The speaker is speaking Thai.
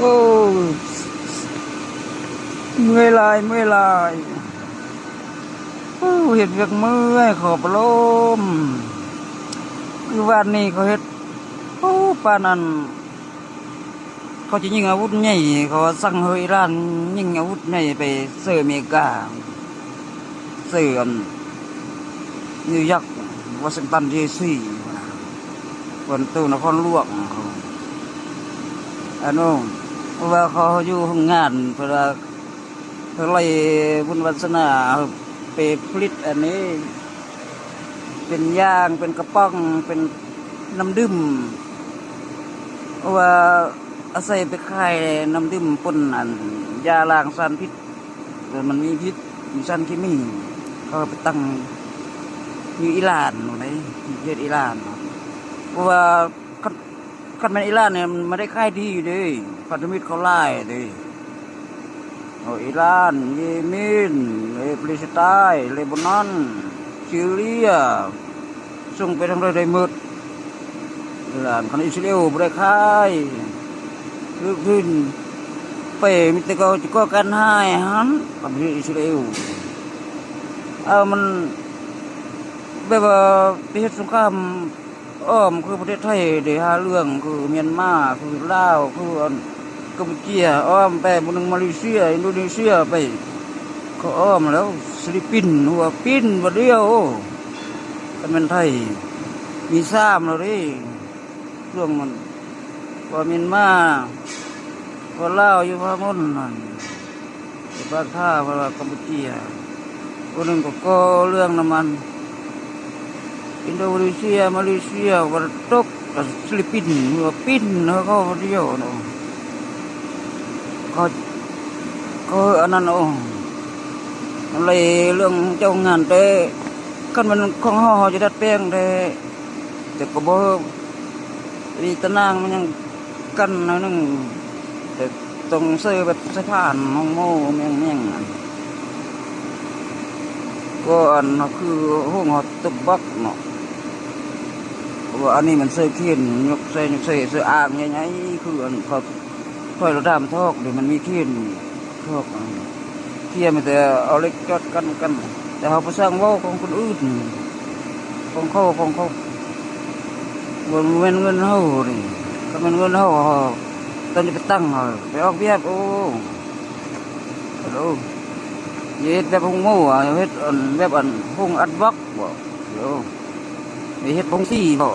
โอ้เมื่อยลายเมื่อยลายโอ้เห็ดเวียกเมื่อยขอบลมคือวันนี้เขาเห็ดโอ้ปานันเขาจะยิงอาวุธใหญ่เขาสั่งเฮอิหร่านยิงอาวุธใหญ่ไปเสืออเมริกาเสือนิวยอร์กวอชิงตันดีซีคนตัวนครหลวงอันนู้นเพราะว่าเขาอยู่ห้องงานเพราะว่าเขาไล่บุญวัฒนาไปผลิตอันนี้เป็นยางเป็นกระป๋องเป็นน้ำดื่มเพราะว่าอาศัยไปขายน้ำดื่มปนอันยาล้างสารพิษมันมีพิษมีสารเคมีเขาไปตั้งอยู่อิหร่านหนูไหนประเทศอิหร่านเพราะว่าคันเป็นอิหร่านเนี่ยมันไม่ได้ขายดีเลยพันธมิตรเขาไล่เลยอิหร่านเยเมนปาเลสไตน์เลบานอนซีเรียส่งไปทางใดหมดอิหร่านคนอิสราเอลไม่ได้ขายลึกขึ้นไปมิตรก็กันให้ฮันกับประเทศอิสราเอลมันแบบว่าประเทศสงครามคือประเทศไทยเดี๋ยวหาเรื่องคือเมียนมาคือลาวคือกัมพูชีไปบนมาเลเซียอินโดนีเซียไปเขาแล้วฟิลิปปินส์หัวปิ้นบ่เดียวแต่เป็นไทยมีซ้ำแล้วดิเรื่องมันว่าเมียนมาว่าลาวอยู่พะมุนนั่นภาคท่าว่ากัมพูชีคนหนึ่งก็เรื่องน้ำมันอินโดนีเซียมาเลเซียวันตกกับฟิลิปปินส์หัวปิ้นเขาเดียวเนาะก็อันนั้นอะไรเรื่องเจ้างานแต่กันมันของห่อจะดัดแปลงแต่ก็บ่มีตะนางมันยังกันนึงแต่ตรงเสื้อแบบสะพานห้องโม่เมี่ยงก็อันคือห้องหอตบักเนาะว่าอันนี้มันเสื้อเขียนยกเสื้ออ่างใหญ่ๆคืออันเขาถอยระดับทอกเดี๋ยวมันมีเขียนทอกเขียนมันแต่เอาเล็กจอดกันแต่เขาไปสร้างว่าของคนอื่นของเขาเงินเขาดิก็มันเงินเขาตอนนี้ไปตั้งไปออกเบี้ยโอ้โหเฮ็ดแบบหงโม่เฮ็ดแบบหงอัดบล็อกบ่เดี๋ยวเฮ็ดพงซี่บ่